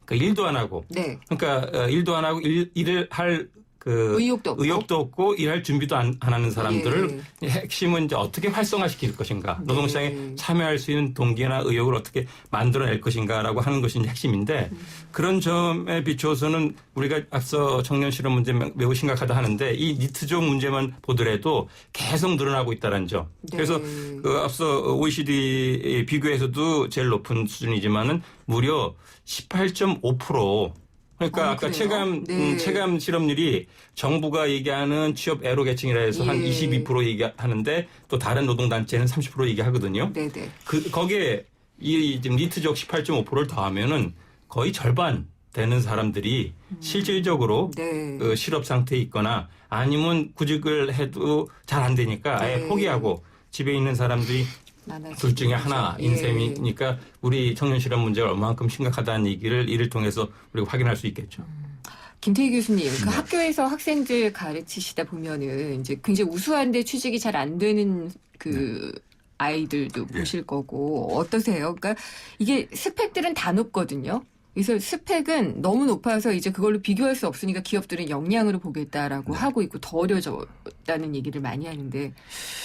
그 일도 안 하고 네. 그러니까 일도 안 하고 일을 할 그 의욕도 없고. 일할 준비도 안 하는 사람들을 핵심은 이제 어떻게 활성화시킬 것인가. 노동시장에 네. 참여할 수 있는 동기나 의욕을 어떻게 만들어낼 것인가라고 하는 것이 이제 핵심인데 그런 점에 비추어서는 우리가 앞서 청년 실업 문제 매우 심각하다 하는데 이 니트족 문제만 보더라도 계속 늘어나고 있다는 점. 네. 그래서 그 앞서 OECD 비교에서도 제일 높은 수준이지만은 무려 18.5%. 그러니까 아까 그래요? 체감 실업률이 정부가 얘기하는 취업 애로 계층이라 해서 한 22% 얘기하는데 또 다른 노동단체는 30% 얘기하거든요. 네네. 거기에 이 지금 니트족 18.5%를 더하면은 거의 절반 되는 사람들이 실질적으로 네. 그 실업 상태에 있거나 아니면 구직을 해도 잘 안 되니까 아예 네. 포기하고 집에 있는 사람들이 둘 중에 하나인 셈이니까 우리 청년 실업 문제가 얼마만큼 심각하다는 얘기를 이를 통해서 우리가 확인할 수 있겠죠. 김태희 교수님, 그 학교에서 학생들 가르치시다 보면은 이제 굉장히 우수한데 취직이 잘 안 되는 그 아이들도 보실 거고 어떠세요? 그러니까 이게 스펙들은 다 높거든요. 그래서 스펙은 너무 높아서 이제 그걸로 비교할 수 없으니까 기업들은 역량으로 보겠다라고 하고 있고 더 어려졌다는 얘기를 많이 하는데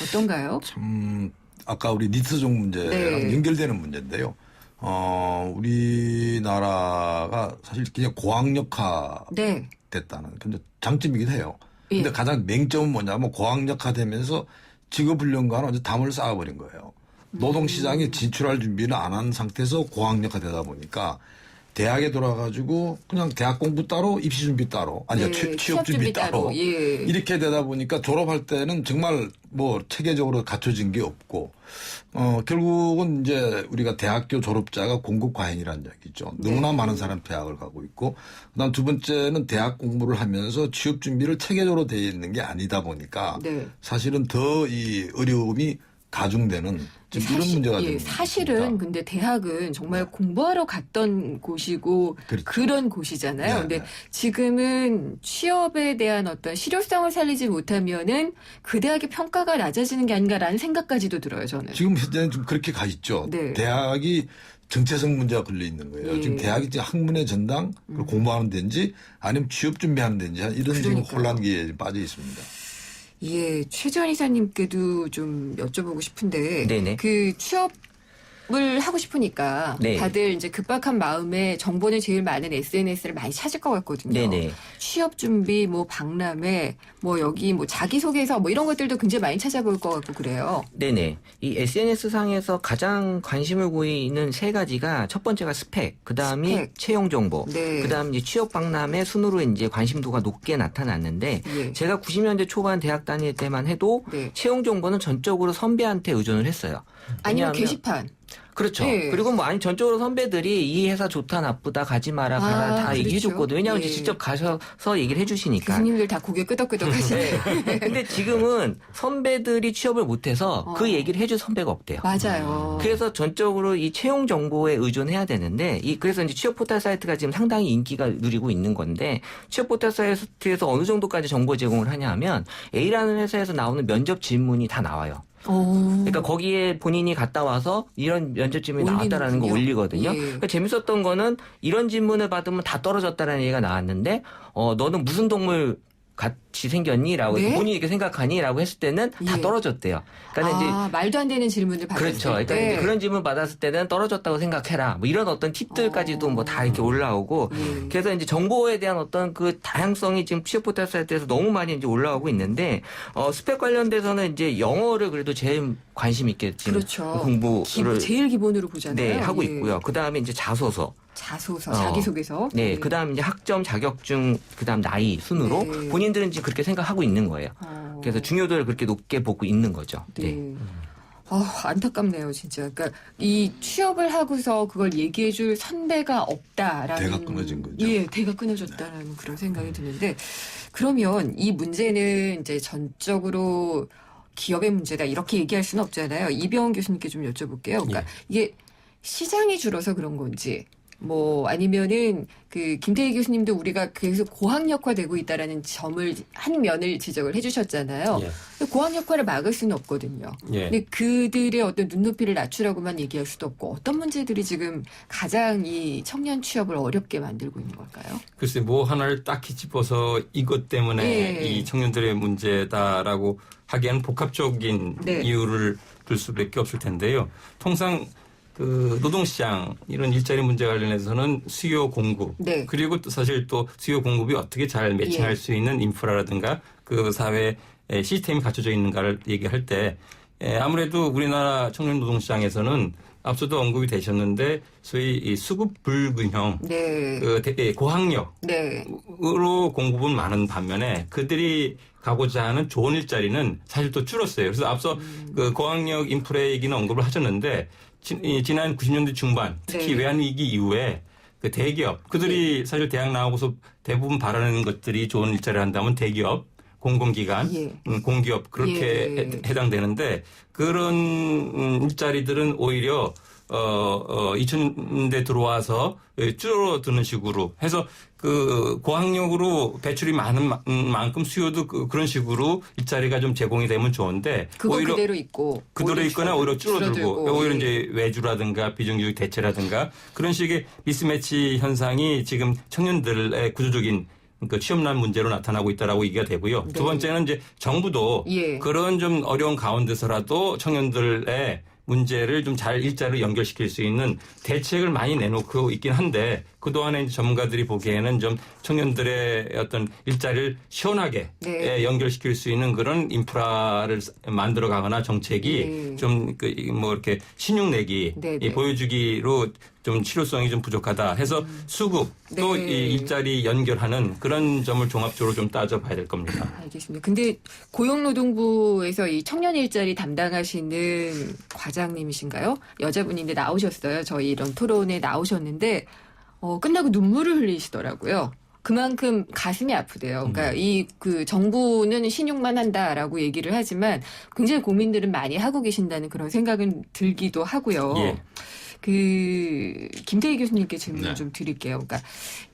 어떤가요? 참 아까 우리 니트족 문제랑 네. 연결되는 문제인데요. 우리나라가 사실 그냥 고학력화 네. 됐다는 근데 장점이기도 해요. 근데 예. 가장 맹점은 뭐냐면 고학력화되면서 직업훈련과는 완전 담을 쌓아버린 거예요. 노동시장에 진출할 준비는 안 한 상태에서 고학력화되다 보니까 대학에 돌아가지고 그냥 대학 공부 따로 입시 준비 따로 아니 네, 취업 준비 따로 예. 이렇게 되다 보니까 졸업할 때는 정말 뭐 체계적으로 갖춰진 게 없고 결국은 이제 우리가 대학교 졸업자가 공급 과잉이라는 얘기죠. 너무나 많은 사람 대학을 가고 있고 그다음 두 번째는 대학 공부를 하면서 취업 준비를 체계적으로 되어 있는 게 아니다 보니까 네. 사실은 더 이 어려움이 가중되는 지금 이런 문제가 되는 사실은 겁니다. 근데 대학은 정말 공부하러 갔던 곳이고 그렇죠. 그런 곳이잖아요. 네, 근데 네. 지금은 취업에 대한 어떤 실효성을 살리지 못하면은 그 대학의 평가가 낮아지는 게 아닌가라는 생각까지도 들어요, 저는. 지금 현재는 좀 그렇게 가 있죠. 네. 대학이 정체성 문제가 걸려 있는 거예요. 예. 지금 대학이 이제 학문의 전당 그걸 공부하는 데인지 아니면 취업 준비하는 데인지 이런 지금 그러니까요. 혼란기에 빠져 있습니다. 예, 최전 이사님께도 좀 여쭤보고 싶은데 네네. 그 취업을 하고 싶으니까 네. 다들 이제 급박한 마음에 정보는 제일 많은 SNS를 많이 찾을 것 같거든요. 네네. 취업 준비, 뭐 박람회, 뭐 여기 뭐 자기소개서 뭐 이런 것들도 굉장히 많이 찾아볼 것 같고 그래요. 네네. 이 SNS 상에서 가장 관심을 보이는 세 가지가 첫 번째가 스펙, 그 다음이 스펙. 채용 정보, 네. 그 다음 이제 취업 박람회 순으로 이제 관심도가 높게 나타났는데 예. 제가 90년대 초반 대학 다닐 때만 해도 네. 채용 정보는 전적으로 선배한테 의존을 했어요. 아니면 왜냐하면- 게시판. 그렇죠. 예. 그리고 뭐 아니 전적으로 선배들이 이 회사 좋다 나쁘다 가지 마라 가라 다 그렇죠. 얘기해 줬거든요. 왜냐하면 예. 이제 직접 가셔서 얘기를 해 주시니까. 교수님들 다 고개 끄덕끄덕 하시네. 근데 지금은 선배들이 취업을 못해서 그 얘기를 해줄 선배가 없대요. 맞아요. 그래서 전적으로 이 채용 정보에 의존해야 되는데 그래서 이제 취업 포털 사이트가 지금 상당히 인기가 누리고 있는 건데 취업 포털 사이트에서 어느 정도까지 정보 제공을 하냐 하면 A라는 회사에서 나오는 면접 질문이 다 나와요. 그러니까 거기에 본인이 갔다 와서 이런 면접 질문이 나왔다라는 거 올리거든요. 예. 그러니까 재밌었던 거는 이런 질문을 받으면 다 떨어졌다라는 얘기가 나왔는데 너는 무슨 동물 같이 생겼니?라고 네? 본인이 이렇게 생각하니?라고 했을 때는 다 예. 떨어졌대요. 그러니까 이제 말도 안 되는 질문을 받았을 그렇죠. 때. 그러니까 이제 그런 질문 받았을 때는 떨어졌다고 생각해라. 뭐 이런 어떤 팁들까지도 뭐 다 이렇게 올라오고 그래서 이제 정보에 대한 어떤 그 다양성이 지금 취업 포털 사이트에서 너무 많이 이제 올라오고 있는데 스펙 관련돼서는 이제 영어를 그래도 제일 관심 있게 지금 그렇죠. 공부를 제일 기본으로 보잖아요. 네, 하고 예. 있고요. 그다음에 이제 자소서. 자기소개서. 네, 그다음 이제 학점, 자격증, 그다음 나이 순으로 네. 본인들은 지금 그렇게 생각하고 있는 거예요. 그래서 중요도를 그렇게 높게 보고 있는 거죠. 네. 안타깝네요, 진짜. 그러니까 이 취업을 하고서 그걸 얘기해줄 선배가 없다라는 대가 끊어진 거죠. 예, 대가 끊어졌다라는 그런 생각이 드는데 그러면 이 문제는 이제 전적으로 기업의 문제다 이렇게 얘기할 수는 없잖아요. 이병헌 교수님께 좀 여쭤볼게요. 그러니까 이게 시장이 줄어서 그런 건지. 뭐 아니면은 그 김태희 교수님도 우리가 계속 고학력화되고 있다라는 점을 한 면을 지적을 해주셨잖아요. 고학력화를 막을 수는 없거든요. 근데 그들의 어떤 눈높이를 낮추라고만 얘기할 수도 없고 어떤 문제들이 지금 가장 이 청년 취업을 어렵게 만들고 있는 걸까요? 글쎄 뭐 하나를 딱히 짚어서 이것 때문에 이 청년들의 문제다라고 하기에는 복합적인 이유를 들 수밖에 없을 텐데요. 통상 그 노동시장 이런 일자리 문제 관련해서는 수요 공급 그리고 또 사실 또 수요 공급이 어떻게 잘 매칭할 수 있는 인프라라든가 그 사회 시스템이 갖춰져 있는가를 얘기할 때 아무래도 우리나라 청년 노동시장에서는 앞서도 언급이 되셨는데 소위 이 수급 불균형, 고학력으로 공급은 많은 반면에 그들이 가고자 하는 좋은 일자리는 사실 또 줄었어요. 그래서 앞서 그 고학력 인프라 얘기는 언급을 하셨는데 지난 90년대 중반 특히 외환위기 이후에 그 대기업 그들이 사실 대학 나오고서 대부분 바라는 것들이 좋은 일자리를 한다면 대기업 공공기관, 공기업 그렇게 해당되는데 그런 일자리들은 오히려 2000년대 들어와서 줄어드는 식으로 해서 그 고학력으로 배출이 많은 만큼 수요도 그런 식으로 일자리가 좀 제공이 되면 좋은데 오히려 그대로 있고 그대로 있거나 오히려 줄어들고 오히려 이제 외주라든가 비정규직 대체라든가 그런 식의 미스매치 현상이 지금 청년들의 구조적인 그 취업난 문제로 나타나고 있다라고 얘기가 되고요. 두 번째는 이제 정부도 그런 좀 어려운 가운데서라도 청년들의 문제를 좀 잘 일자리로 연결시킬 수 있는 대책을 많이 내놓고 있긴 한데 그동안에 전문가들이 보기에는 좀 청년들의 어떤 일자리를 시원하게 연결시킬 수 있는 그런 인프라를 만들어 가거나 정책이 좀 뭐 이렇게 신용내기 보여주기로 좀 실효성이 좀 부족하다 해서 수급 또 이 일자리 연결하는 그런 점을 종합적으로 좀 따져봐야 될 겁니다. 알겠습니다. 근데 고용노동부에서 이 청년 일자리 담당하시는 과장님이신가요? 여자분인데 나오셨어요. 저희 이런 토론에 나오셨는데 끝나고 눈물을 흘리시더라고요. 그만큼 가슴이 아프대요. 그러니까 이 그 정부는 신용만 한다라고 얘기를 하지만 굉장히 고민들은 많이 하고 계신다는 그런 생각은 들기도 하고요. 그 김태희 교수님께 질문을 좀 드릴게요. 그러니까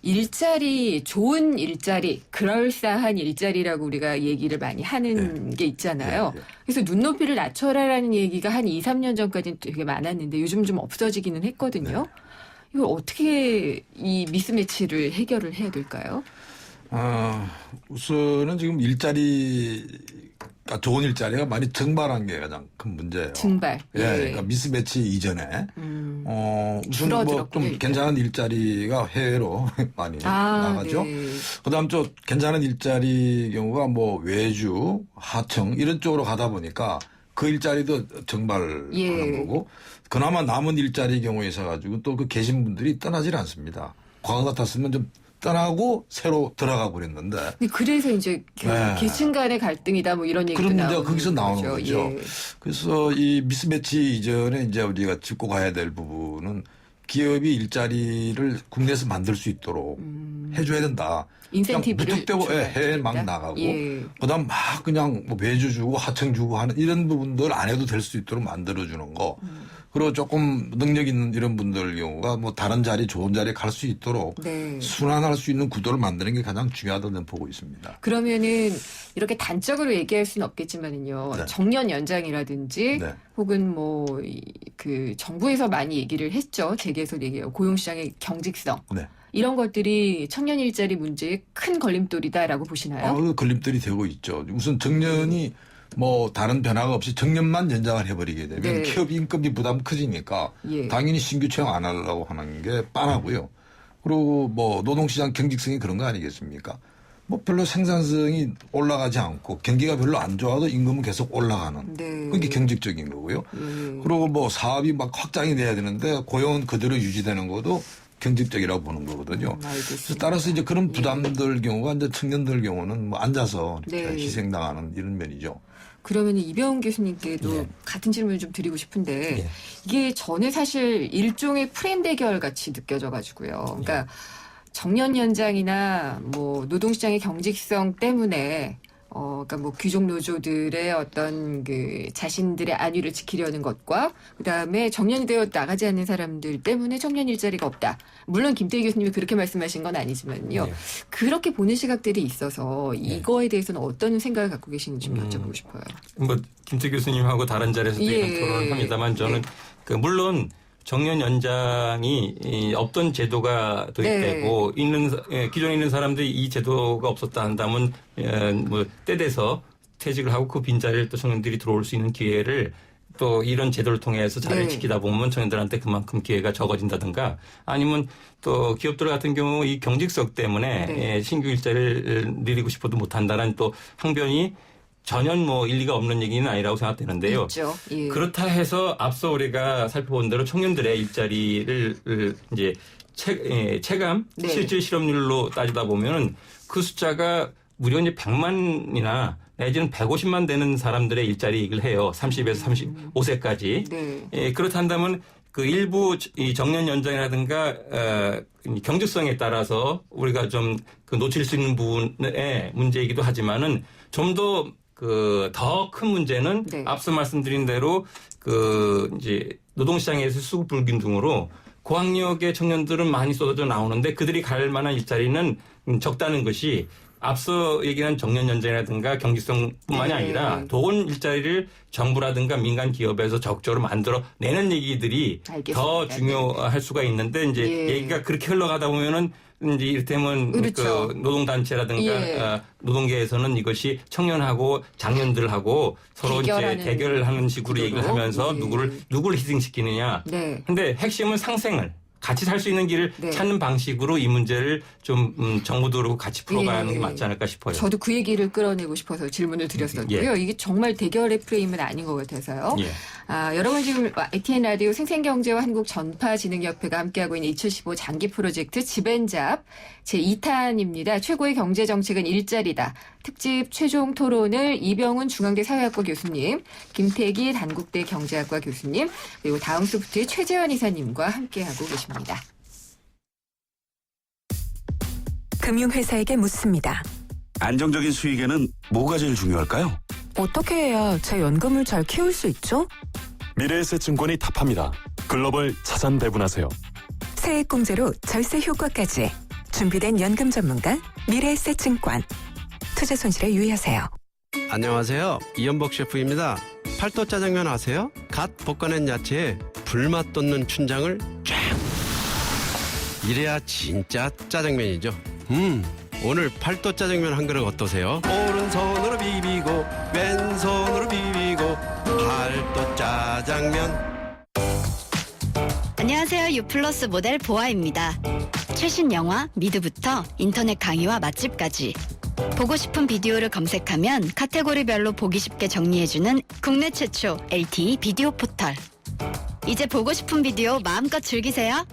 일자리, 좋은 일자리, 그럴싸한 일자리라고 우리가 얘기를 많이 하는 게 있잖아요. 그래서 눈높이를 낮춰라라는 얘기가 한 2, 3년 전까지는 되게 많았는데 요즘 좀 없어지기는 했거든요. 이걸 어떻게 이 미스매치를 해결을 해야 될까요? 우선은 지금 좋은 일자리가 많이 증발한 게 가장 큰 문제예요. 증발. 그러니까 미스매치 이전에 우선 뭐 좀 괜찮은 일자리가 해외로 많이 나가죠. 그다음 또 괜찮은 일자리 경우가 뭐 외주, 하청 이런 쪽으로 가다 보니까 그 일자리도 증발하는 거고 그나마 남은 일자리 경우에 있어 가지고 또 그 계신 분들이 떠나질 않습니다. 과거 같았으면 좀 떠나고 새로 들어가 버렸는데. 그래서 이제 계층 간의 갈등이다 뭐 이런 얘기도 그런 문제가 거기서 나오는 거죠. 그래서 이 미스매치 이전에 이제 우리가 짚고 가야 될 부분은 기업이 일자리를 국내에서 만들 수 있도록 해줘야 된다. 인센티브를 무턱대고 해외 막 나가고 그다음 막 그냥 뭐 외주 주고 하청 주고 하는 이런 부분들 안 해도 될 수 있도록 만들어주는 거. 그리고 조금 능력 있는 이런 분들 경우가 뭐 다른 자리 좋은 자리에 갈 수 있도록 순환할 수 있는 구도를 만드는 게 가장 중요하다고 보고 있습니다. 그러면은 이렇게 단적으로 얘기할 수는 없겠지만은요. 정년 연장이라든지 혹은 뭐 그 정부에서 많이 얘기를 했죠. 재계에서 얘기해요. 고용시장의 경직성. 이런 것들이 청년 일자리 문제의 큰 걸림돌이다라고 보시나요? 그 걸림돌이 되고 있죠. 우선 정년이 뭐 다른 변화가 없이 정년만 연장을 해버리게 되면 네. 기업 임금이 부담 커지니까 예. 당연히 신규 채용 안 하려고 하는 게 뻔하고요. 그리고 뭐 노동시장 경직성이 그런 거 아니겠습니까? 뭐 별로 생산성이 올라가지 않고 경기가 별로 안 좋아도 임금은 계속 올라가는. 네. 그게 경직적인 거고요. 그리고 뭐 사업이 막 확장이 돼야 되는데 고용은 그대로 유지되는 것도 경직적이라고 보는 거거든요. 그래서 따라서 이제 그런 부담들 경우가 이제 청년들 경우는 뭐 앉아서 이렇게 네. 희생당하는 이런 면이죠. 그러면 이병훈 교수님께도 예. 같은 질문을 좀 드리고 싶은데 예. 이게 저는 사실 일종의 프레임 대결 같이 느껴져가지고요. 그러니까 정년 연장이나 뭐 노동시장의 경직성 때문에 그러니까 뭐 귀족 노조들의 어떤 그 자신들의 안위를 지키려는 것과 그다음에 정년이 되어 나가지 않는 사람들 때문에 청년 일자리가 없다. 물론 김태희 교수님이 그렇게 말씀하신 건 아니지만요. 네. 그렇게 보는 시각들이 있어서 이거에 대해서는 어떤 생각을 갖고 계시는지 좀 여쭤보고 싶어요. 뭐 김태 교수님하고 다른 자리에서도 예. 이런 토론을 합니다만 저는 그 물론 정년 연장이 없던 제도가 도입되고 기존에 있는 사람들이 이 제도가 없었다 한다면 뭐 때돼서 퇴직을 하고 그 빈자리를 또 청년들이 들어올 수 있는 기회를 또 이런 제도를 통해서 자리를 지키다 보면 청년들한테 그만큼 기회가 적어진다든가 아니면 또 기업들 같은 경우 이 경직성 때문에 신규 일자리를 늘리고 싶어도 못한다는 또 항변이 전혀 뭐 일리가 없는 얘기는 아니라고 생각되는데요. 있죠. 예. 그렇다 해서 앞서 우리가 살펴본 대로 청년들의 일자리를 이제 체감 실질 실업률로 따지다 보면 그 숫자가 무려 이제 100만이나 내지는 150만 되는 사람들의 일자리를 해요. 30에서 35세까지. 네. 그렇다면 그 일부 이 정년 연장이라든가 경직성에 따라서 우리가 좀 그 놓칠 수 있는 부분의 문제이기도 하지만은 좀 더 큰 문제는 앞서 말씀드린 대로 이제 노동시장에서 수급 불균등으로 고학력의 청년들은 많이 쏟아져 나오는데 그들이 갈 만한 일자리는 적다는 것이 앞서 얘기한 정년 연장이라든가 경직성뿐만이 아니라 좋은 일자리를 정부라든가 민간 기업에서 적극적으로 만들어 내는 얘기들이 더 중요할 수가 있는데 이제 얘기가 그렇게 흘러가다 보면은 이제 이를테면 그렇죠. 그 노동단체라든가 노동계에서는 이것이 청년하고 장년들하고 서로 이제 대결하는 식으로 얘기를 하면서 누구를 희생시키느냐. 근데 핵심은 상생을 같이 살 수 있는 길을 찾는 방식으로 이 문제를 좀 정부도 같이 풀어가는 게 맞지 않을까 싶어요. 저도 그 얘기를 끌어내고 싶어서 질문을 드렸었고요. 이게 정말 대결의 프레임은 아닌 것 같아서요. 여러분 지금 ITN 라디오 생생경제와 한국전파진흥협회가 함께하고 있는 2015 장기 프로젝트 집앤잡 제2탄입니다. 최고의 경제정책은 일자리다. 특집 최종 토론을 이병훈 중앙대 사회학과 교수님, 김태기 단국대 경제학과 교수님, 그리고 다음소프트의 최재현 이사님과 함께하고 계십니다. 금융회사에게 묻습니다. 안정적인 수익에는 뭐가 제일 중요할까요? 어떻게 해야 제 연금을 잘 키울 수 있죠? 미래에셋증권이 답합니다. 글로벌 자산 배분하세요. 세액공제로 절세 효과까지 준비된 연금 전문가 미래에셋증권. 투자 손실에 유의하세요. 안녕하세요. 이연복 셰프입니다. 팔도 짜장면 아세요? 갓 볶아낸 야채에 불맛 돋는 춘장을 쫙! 이래야 진짜 짜장면이죠. 오늘 팔도 짜장면 한 그릇 어떠세요? 오른손으로 비비고 왼손으로 비비고 팔도 짜장면. 안녕하세요. 유플러스 모델 보아입니다. 최신 영화 미드부터 인터넷 강의와 맛집까지 보고 싶은 비디오를 검색하면 카테고리별로 보기 쉽게 정리해주는 국내 최초 LTE 비디오 포털. 이제 보고 싶은 비디오 마음껏 즐기세요.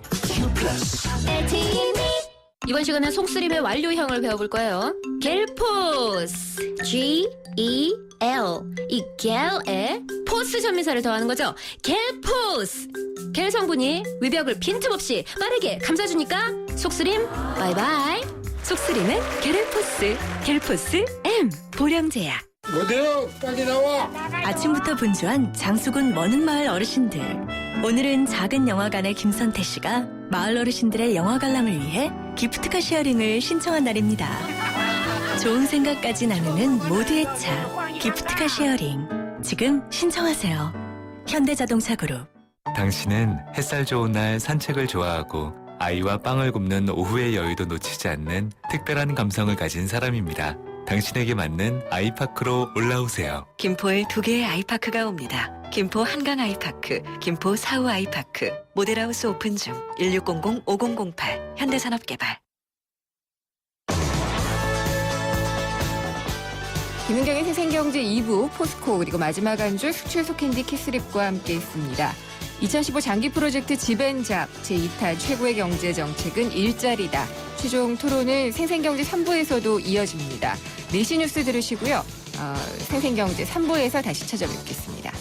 이번 시간은 속쓰림의 완료형을 배워볼 거예요. 겔포스 G-E-L 이 겔에 포스 전미사를 더하는 거죠. 겔포스 겔 성분이 위벽을 빈틈없이 빠르게 감싸주니까 속쓰림 바이바이. 속쓰림은 겔포스 겔포스 M 보령제약. 어디요? 빨리 나와. 아침부터 분주한 장수군 머는마을 어르신들. 오늘은 작은 영화관의 김선태 씨가 마을 어르신들의 영화 관람을 위해 기프트카 쉐어링을 신청한 날입니다. 좋은 생각까지 나누는 모두의 차 기프트카 쉐어링. 지금 신청하세요. 현대자동차 그룹. 당신은 햇살 좋은 날 산책을 좋아하고 아이와 빵을 굽는 오후의 여유도 놓치지 않는 특별한 감성을 가진 사람입니다. 당신에게 맞는 아이파크로 올라오세요. 김포에 2개의 아이파크가 옵니다. 김포 한강 아이파크, 김포 사우 아이파크, 모델하우스 오픈 중 1600-5008 현대산업개발. 김은경의 생생경제 2부 포스코 그리고 마지막 한 줄 수출소 캔디 키스립과 함께 있습니다. 2015 장기 프로젝트 지벤작 제2타 최고의 경제 정책은 일자리다. 최종 토론은 생생경제 3부에서도 이어집니다. 4시 뉴스 들으시고요. 생생경제 3부에서 다시 찾아뵙겠습니다.